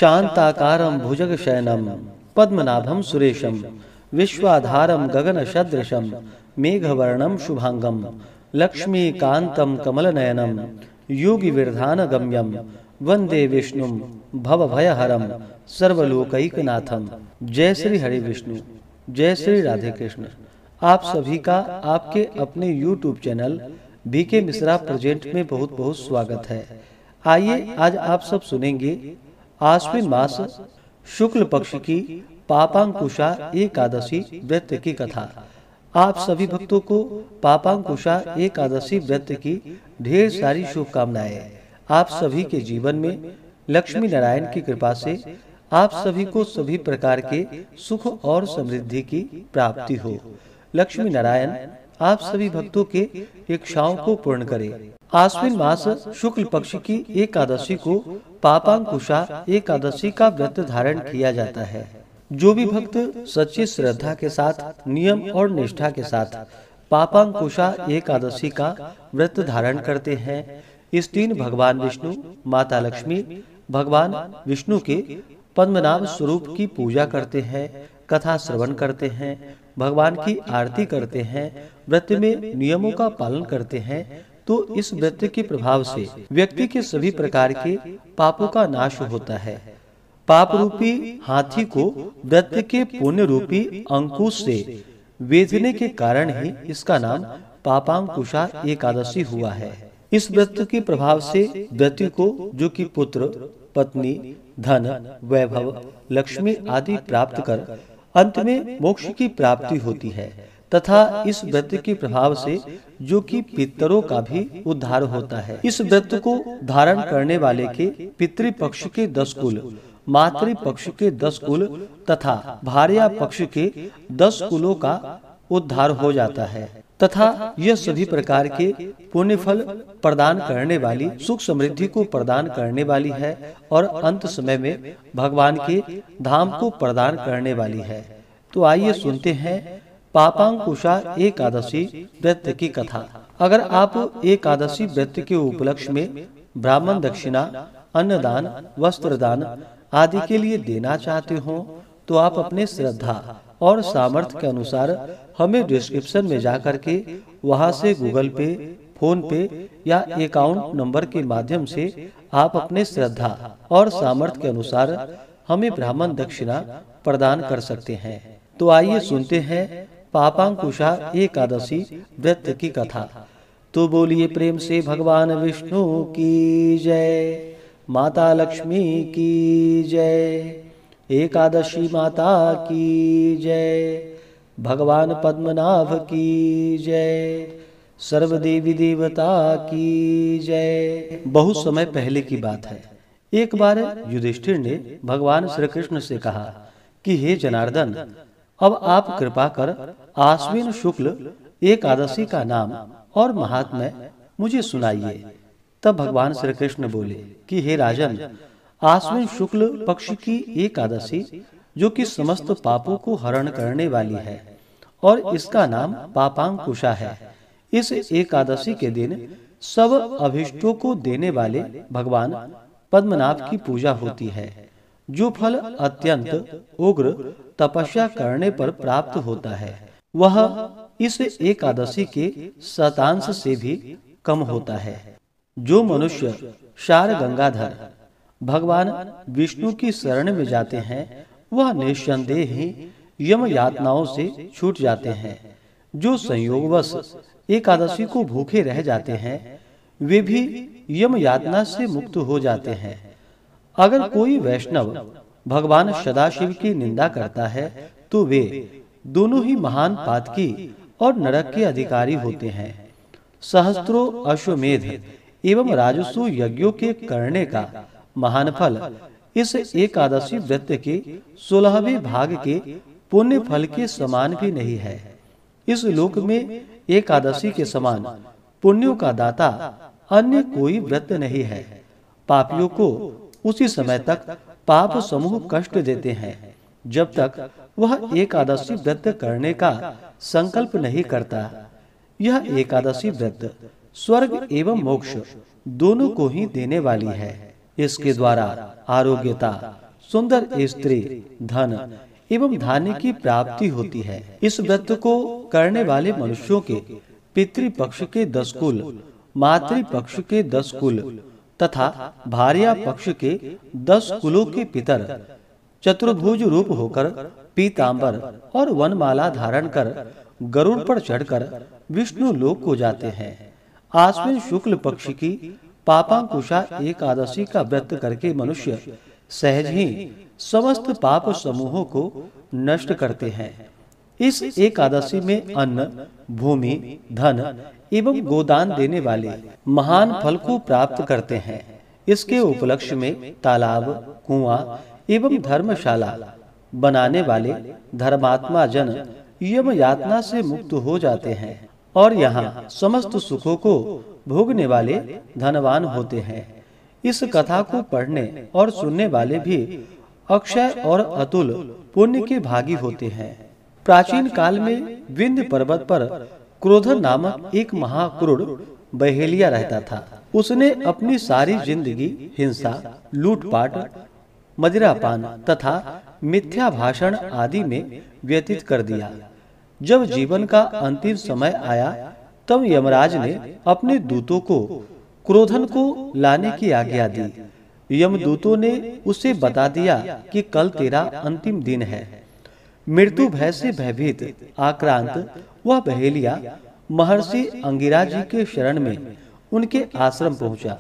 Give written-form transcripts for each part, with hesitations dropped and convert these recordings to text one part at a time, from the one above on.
शांताकारं भुजगशयनं पद्मनाभं सुरेशं विश्वाधारं गगनसदृशं मेघवर्णं शुभांगं लक्ष्मीकान्तं कमलनयनं योगिविरधानगम्यं वंदे विष्णुं भवभयहरं सर्वलोकैकनाथं। जय श्री हरि विष्णु, जय श्री राधे कृष्ण। आप सभी का आपके अपने YouTube channel B K Mishra present में बहुत बहुत स्वागत है। आइए आज आप सब सुनेंगे आश्विन मास शुक्ल पक्ष की पापांकुशा एकादशी व्रत की कथा। आप सभी भक्तों को पापांकुशा एकादशी व्रत की ढेर सारी शुभकामनाएं। आप सभी के जीवन में लक्ष्मी नारायण की कृपा से आप सभी को सभी प्रकार के सुख और समृद्धि की प्राप्ति हो। लक्ष्मी नारायण आप सभी भक्तों के इच्छाओं को पूर्ण करे। आश्विन मास शुक्ल पक्ष की एकादशी को पापांकुशा एकादशी का व्रत धारण किया जाता है। जो भी भक्त सच्ची श्रद्धा के साथ नियम और निष्ठा के साथ पापांकुशा एकादशी का व्रत धारण करते हैं, इस दिन भगवान विष्णु, माता लक्ष्मी, भगवान विष्णु के पद्मनाभ स्वरूप की पूजा करते हैं, कथा श्रवण करते हैं, भगवान की आरती करते हैं, व्रत में नियमों का पालन करते हैं, तो इस व्रत के प्रभाव से व्यक्ति के सभी प्रकार के पापों का नाश होता है। पाप रूपी हाथी को व्रत के पुण्य रूपी अंकुश से वेधने के कारण ही इसका नाम पापांकुशा एकादशी हुआ है। इस व्रत के प्रभाव से व्यक्ति को जो कि पुत्र, पत्नी, धन, वैभव, लक्ष्मी आदि प्राप्त कर अंत में मोक्ष की प्राप्ति होती है, तथा इस व्रत के प्रभाव से जो कि पितरों का भी उद्धार होता है। इस व्रत को धारण करने वाले के पितृपक्ष के 10 कुल, मातृ पक्ष के 10 कुल तथा भार्या पक्ष के 10 कुलों का उद्धार हो जाता है, तथा यह सभी प्रकार के पुण्य फल प्रदान करने वाली, सुख समृद्धि को प्रदान करने वाली है और अंत समय में भगवान के धाम को प्रदान करने वाली है। तो आइए सुनते हैं पापांकुशा एकादशी व्रत की कथा। अगर आप एकादशी व्रत के उपलक्ष्य में ब्राह्मण दक्षिणा, अन्नदान, वस्त्रदान आदि के लिए देना चाहते हो तो आप अपने श्रद्धा और सामर्थ्य के अनुसार हमें डिस्क्रिप्शन में जाकर के वहां से गूगल पे, फोन पे या अकाउंट नंबर के माध्यम से आप अपने श्रद्धा और सामर्थ्य के अनुसार हमें ब्राह्मण दक्षिणा प्रदान कर सकते हैं। तो आइए सुनते हैं पापांकुशा एकादशी व्रत की कथा। तो बोलिए प्रेम से भगवान विष्णु की जय, माता लक्ष्मी की जय, एकादशी माता की जय, भगवान पद्मनाभ की जय, सर्वदेवी देवता की जय। बहुत समय पहले की बात है। एक बार युधिष्ठिर ने भगवान श्री कृष्ण से कहा कि हे जनार्दन, अब आप कृपा कर आश्विन शुक्ल एकादशी का नाम और महात्म्य मुझे सुनाइए। तब भगवान श्री कृष्ण बोले कि हे राजन, आश्विन शुक्ल पक्ष की एकादशी जो कि समस्त पापों को हरण करने वाली है और इसका नाम पापांकुशा है, इस एकादशी के दिन सब अभिष्टों को देने वाले भगवान पद्मनाभ की पूजा होती है, जो फल अत्यंत उग्र तपस्या करने पर प्राप्त होता है, वह इस एकादशी के शतांश से भी कम होता है। जो मनुष्य शार गंगाधर भगवान विष्णु की शरण में जाते हैं, वह निस्संदेह ही यम यातनाओं से छूट जाते हैं। जो संयोगवश एकादशी को भूखे रह जाते हैं, वे भी यम यातना से मुक्त हो जाते हैं। अगर कोई वैष्णव भगवान सदाशिव की निंदा करता है तो वे दोनों ही महान पातकी और नरक के अधिकारी होते हैं। सहस्त्रों अश्वमेध एवं राजसु यज्ञों के करने का महान फल इस एकादशी व्रत के 16वें भाग के पुण्य फल के समान भी नहीं है। इस लोक में एकादशी के समान पुण्यों का दाता अन्य कोई व्रत नहीं है। पापियों को उसी समय तक पाप समूह कष्ट देते हैं जब तक वह एकादशी व्रत करने का संकल्प नहीं करता। यह एकादशी व्रत स्वर्ग एवं मोक्ष दोनों को ही देने वाली है। इसके द्वारा आरोग्यता, सुंदर स्त्री, धन एवं धान्य की प्राप्ति होती है। इस व्रत को करने वाले मनुष्यों के पितृपक्ष के 10 कुल, मातृपक्ष के 10 कुल तथा भार्या पक्ष के 10 कुलों के पितर चतुर्भुज रूप होकर पीतांबर और वनमाला धारण कर गरुड़ पर चढ़कर विष्णु लोक को जाते हैं। आश्विन शुक्ल पक्ष की पापांकुशा एकादशी का व्रत करके मनुष्य सहज ही समस्त पाप समूहों को नष्ट करते हैं। इस एकादशी में अन्न, भूमि, धन एवं गोदान देने वाले महान फल को प्राप्त करते हैं। इसके उपलक्ष्य में तालाब, कुआं एवं धर्मशाला बनाने वाले धर्मात्मा जन यम यातना से मुक्त हो जाते हैं और यहाँ समस्त सुखों को भोगने वाले धनवान होते हैं। इस कथा को पढ़ने और सुनने वाले भी अक्षय और अतुल पुण्य के भागी होते हैं। प्राचीन काल में विंध्य पर्वत पर क्रोधन नामक एक महाक्रूर बहेलिया रहता था। उसने अपनी सारी जिंदगी हिंसा, लूटपाट, मदिरापान तथा मिथ्या भाषण आदि में व्यतीत कर दिया। जब जीवन का अंतिम समय आया तब यमराज ने अपने दूतों को क्रोधन को लाने की आज्ञा दी। यमदूतों ने उसे बता दिया कि कल तेरा अंतिम दिन है। मृत्यु भय से भयभीत आक्रांत वह बहेलिया महर्षि अंगिरा जी के शरण में उनके आश्रम पहुंचा।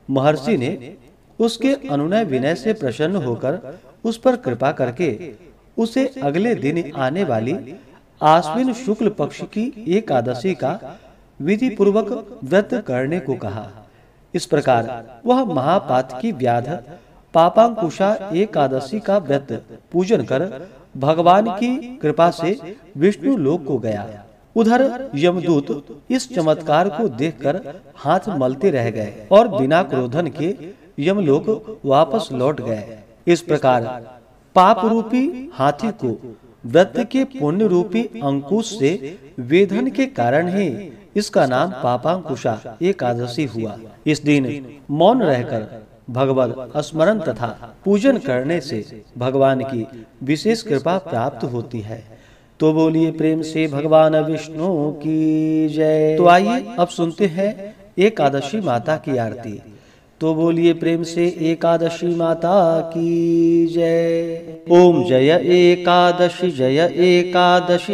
महर्षि ने उसके अनुनय विनय से प्रसन्न होकर उस पर कृपा करके उसे अगले दिन आने वाली आश्विन शुक्ल पक्ष की एकादशी का विधि पूर्वक व्रत करने को कहा। इस प्रकार वह महापातकी व्याध पापांकुशा एकादशी का व्रत पूजन कर भगवान की कृपा से विष्णु लोक को गया। उधर यमदूत इस चमत्कार को देखकर हाथ मलते रह गए और बिना क्रोधन के यमलोक वापस लौट गए। इस प्रकार पाप रूपी हाथी को व्रत के पुण्य रूपी अंकुश से वेधन के कारण ही इसका नाम पापांकुशा एकादशी हुआ। इस दिन मौन रहकर भगवत स्मरण तथा पूजन करने से भगवान की विशेष कृपा प्राप्त होती है। तो बोलिए प्रेम से भगवान विष्णु की जय। तो आइए अब सुनते हैं एकादशी माता की आरती। तो बोलिए प्रेम से एकादशी माता की जय। ओम जय एकादशी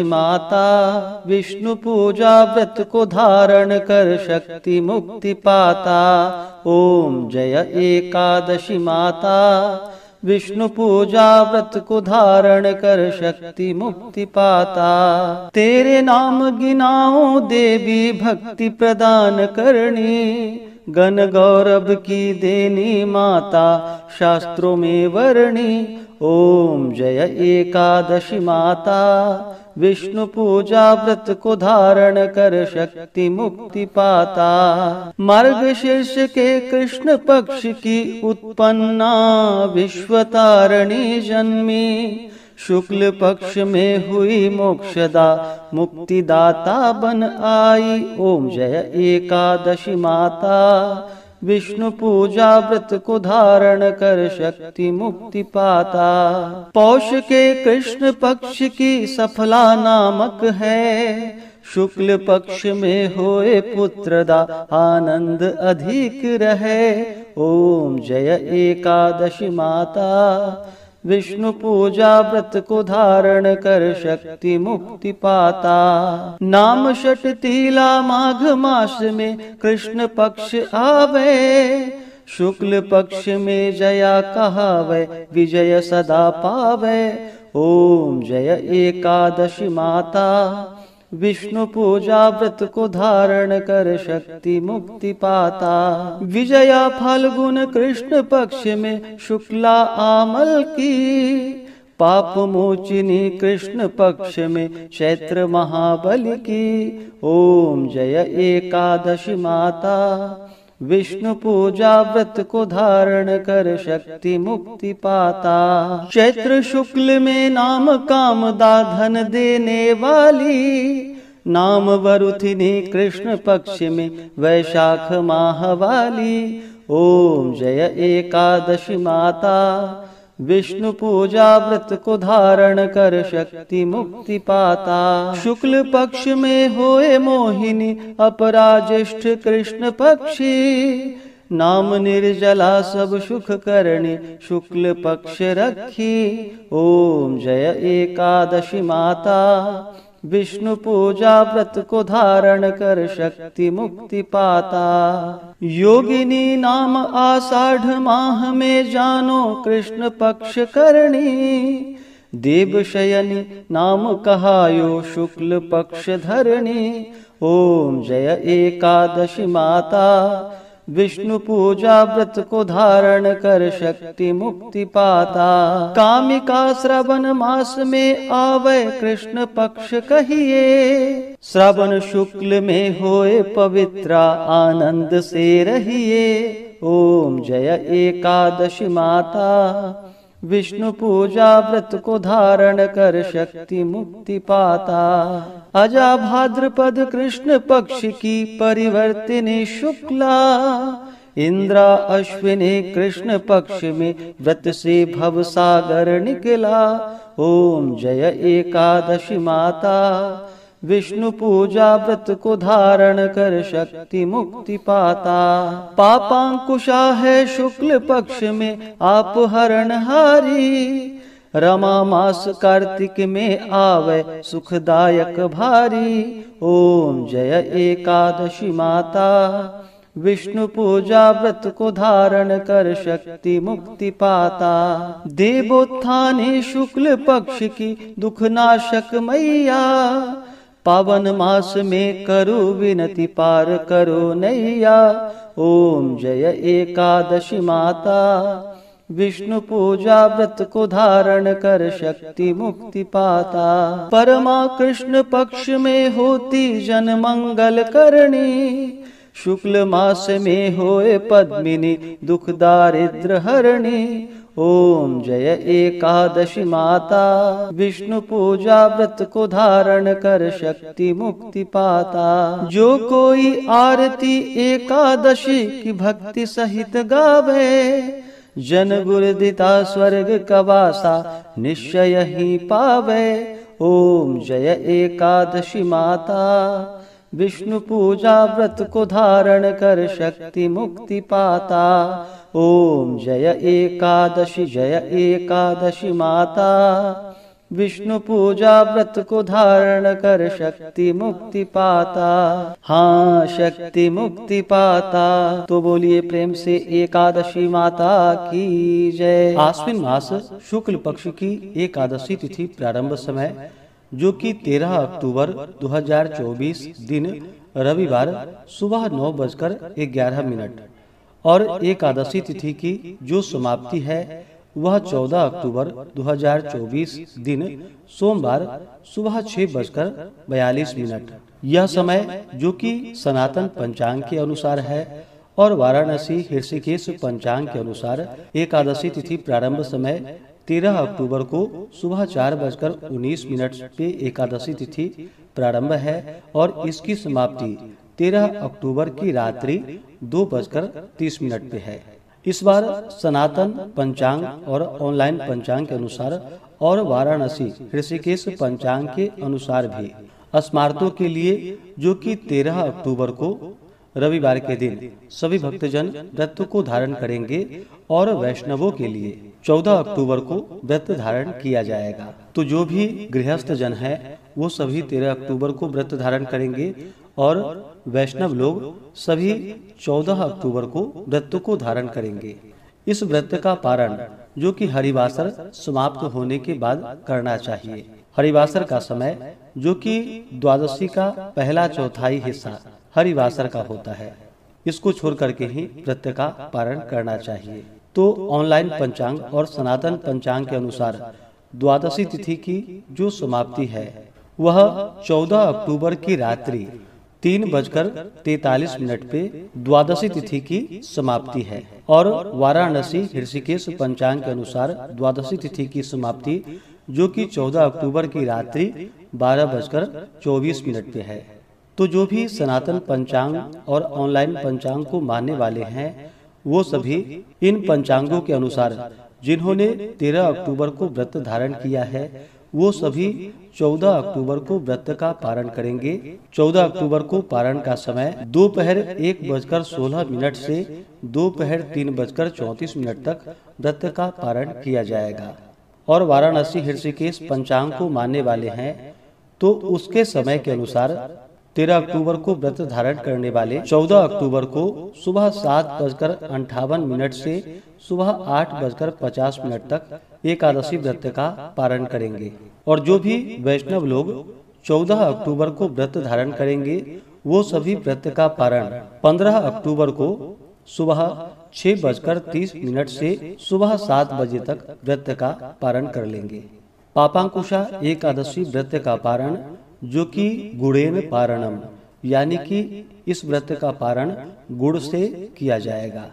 माता, विष्णु पूजा व्रत को धारण कर शक्ति मुक्ति पाता। ओम जय एकादशी माता, विष्णु पूजा व्रत को धारण कर शक्ति मुक्ति पाता। तेरे नाम गिनाओ देवी भक्ति प्रदान करनी, गण गौरव की देनी माता शास्त्रों में वर्णी। ओम जय एकादशी माता, विष्णु पूजा व्रत को धारण कर शक्ति मुक्ति पाता। मार्गशीर्ष के कृष्ण पक्ष की उत्पन्ना विश्वतारिणी जन्मी, शुक्ल पक्ष में हुई मोक्षदा मुक्तिदाता बन आई। ओम जय एकादशी माता, विष्णु पूजा व्रत को धारण कर शक्ति मुक्ति पाता। पौष के कृष्ण पक्ष की सफला नामक है, शुक्ल पक्ष में होए पुत्रदा आनंद अधिक रहे। ओम जय एकादशी माता, विष्णु पूजा व्रत को धारण कर शक्ति मुक्ति पाता। नाम षट तीला माघ मास में कृष्ण पक्ष आवे, शुक्ल पक्ष में जया कहावे विजय सदा पावे। ओम जय एकादशी माता, विष्णु पूजा व्रत को धारण कर शक्ति मुक्ति पाता। विजया फाल्गुन कृष्ण पक्ष में शुक्ला आमल की, पाप मोचिनी कृष्ण पक्ष में चैत्र महाबली की। ओम जय एकादशी माता, विष्णु पूजा व्रत को धारण कर शक्ति मुक्ति पाता। चैत्र शुक्ल में नाम कामदा धन देने वाली, नाम वरुथिनी कृष्ण पक्ष में वैशाख माह वाली। ओम जय एकादशी माता, विष्णु पूजा व्रत को धारण कर शक्ति मुक्ति पाता। शुक्ल पक्ष में होए मोहिनी अपराज्येष्ठ कृष्ण पक्षी, नाम निर्जला सब सुख करणी शुक्ल पक्ष रखी। ओम जय एकादशी माता, विष्णु पूजा व्रत को धारण कर शक्ति मुक्ति पाता। योगिनी नाम आषाढ़ माह में जानो कृष्ण पक्ष करणी, देव शयनी नाम कहायो शुक्ल पक्ष धरणी। ओम जय एकादशी माता, विष्णु पूजा व्रत को धारण कर शक्ति मुक्ति पाता। कामिका श्रवण मास में आवे कृष्ण पक्ष कहिए, श्रवण शुक्ल में होए पवित्रा आनंद से रहिए। ओम जय एकादशी माता, विष्णु पूजा व्रत को धारण कर शक्ति मुक्ति पाता। अजा भाद्रपद कृष्ण पक्ष की परिवर्तिनी शुक्ला, इंद्रा अश्विनी कृष्ण पक्ष में व्रत से भव सागर निकला। ओम जय एकादशी माता, विष्णु पूजा व्रत को धारण कर शक्ति मुक्ति पाता। पापांकुशा है शुक्ल पक्ष में आप हरणहारी, रमा मास कार्तिक में आवे सुखदायक भारी। ओम जय एकादशी माता, विष्णु पूजा व्रत को धारण कर शक्ति मुक्ति पाता। देवोत्थानी शुक्ल पक्ष की दुखनाशक मैया, पावन मास में करो विनति पार करो नैया। ओम जय एकादशी माता, विष्णु पूजा व्रत को धारण कर शक्ति मुक्ति पाता। परमा कृष्ण पक्ष में होती जन मंगल करणी, शुक्ल मास में होए पद्मिनी दुख दारिद्र हरणी। ओम जय एकादशी माता, विष्णु पूजा व्रत को धारण कर शक्ति मुक्ति पाता। जो कोई आरती एकादशी की भक्ति सहित गावे, जन गुरुदिता स्वर्ग कवासा निश्चय ही पावे। ओम जय एकादशी माता, विष्णु पूजा व्रत को धारण कर शक्ति मुक्ति पाता। ओम जय एकादशी माता, विष्णु पूजा व्रत को धारण कर शक्ति मुक्ति पाता। हाँ, शक्ति मुक्ति पाता। तो बोलिए प्रेम से एकादशी माता की जय। आश्विन मास शुक्ल पक्ष की एकादशी तिथि प्रारंभ समय जो कि 13 अक्टूबर 2024 दिन रविवार सुबह 9:11 और एकादशी तिथि की जो समाप्ति है वह 14 अक्टूबर 2024 दिन सोमवार सुबह 6:42। यह समय जो कि सनातन पंचांग के अनुसार है और वाराणसी ऋषिकेश पंचांग के अनुसार एकादशी तिथि प्रारंभ समय 13 अक्टूबर को सुबह 4:19 पे एकादशी तिथि प्रारंभ है और इसकी समाप्ति 13 अक्टूबर की रात्रि 2:30 पे है। इस बार सनातन पंचांग और ऑनलाइन पंचांग के अनुसार और वाराणसी ऋषिकेश पंचांग के अनुसार भी स्मार्तों के लिए जो कि 13 अक्टूबर को रविवार के दिन सभी भक्तजन व्रत को धारण करेंगे और वैष्णवों के लिए 14 अक्टूबर को व्रत धारण किया जाएगा। तो जो भी गृहस्थ जन है वो सभी 13 अक्टूबर को व्रत धारण करेंगे और वैष्णव लोग सभी 14 अक्टूबर को व्रत को धारण करेंगे। इस व्रत का पारण जो कि हरिवासर समाप्त होने के बाद करना चाहिए। हरिवासर का समय जो कि द्वादशी का पहला चौथाई हिस्सा हरिवासर का होता है, इसको छोड़ करके ही व्रत का पारण करना चाहिए। तो ऑनलाइन पंचांग और सनातन पंचांग के अनुसार द्वादशी तिथि की जो समाप्ति है वह 14 अक्टूबर की रात्रि 3:43 पे द्वादशी तिथि की समाप्ति है और वाराणसी ऋषिकेश पंचांग के अनुसार द्वादशी तिथि की समाप्ति जो कि 14 अक्टूबर की रात्रि 12:24 पे है। तो जो भी सनातन पंचांग और ऑनलाइन पंचांग को मानने वाले हैं वो सभी इन पंचांगों के अनुसार जिन्होंने 13 अक्टूबर को व्रत धारण किया है वो सभी 14 अक्टूबर को व्रत का पारण करेंगे। 14 अक्टूबर को पारण का समय दोपहर 1:16 से दोपहर 3:34 तक व्रत का पारण किया जाएगा। और वाराणसी ऋषिकेश पंचांग को मानने वाले हैं तो उसके समय के अनुसार 13 अक्टूबर को व्रत धारण करने वाले 14 अक्टूबर को सुबह 7:58 से सुबह 8:50 तक एकादशी व्रत का पारण करेंगे। और जो भी वैष्णव लोग 14 अक्टूबर को व्रत धारण करेंगे वो सभी व्रत का पारण 15 अक्टूबर को सुबह 6:30 से सुबह 7 बजे तक व्रत का पारण कर लेंगे। पापांकुशा एकादशी व्रत का पारण जो कि गुड़ेन पारणम यानी कि इस व्रत का पारण गुड़ से किया जाएगा।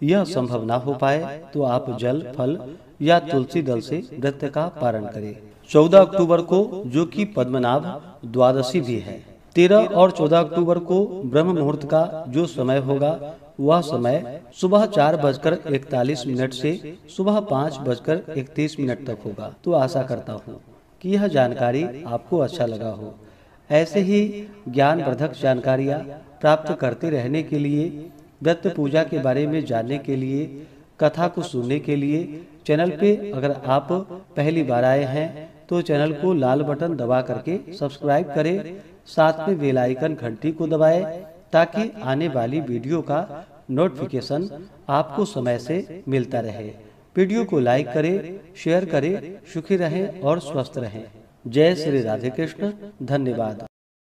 यह संभव ना हो पाए तो आप जल फल या तुलसी दल से व्रत का पारण करें। 14 अक्टूबर को जो कि पद्मनाभ द्वादशी भी है। 13 और 14 अक्टूबर को ब्रह्म मुहूर्त का जो समय होगा वह समय सुबह 4:41 से सुबह 5:31 तक होगा। तो आशा करता हूँ कि यह जानकारी आपको अच्छा लगा हो। ऐसे ही ज्ञानवर्धक जानकारियाँ प्राप्त करते रहने के लिए, व्रत पूजा के बारे में जानने के लिए, कथा को सुनने के लिए चैनल पे अगर आप पहली बार आए हैं तो चैनल को लाल बटन दबा करके सब्सक्राइब करें। साथ में बेल आइकन घंटी को दबाएं ताकि आने वाली वीडियो का नोटिफिकेशन आपको समय से मिलता रहे। वीडियो को लाइक करें, शेयर करें। सुखी रहें और स्वस्थ रहें। जय श्री राधे कृष्ण। धन्यवाद।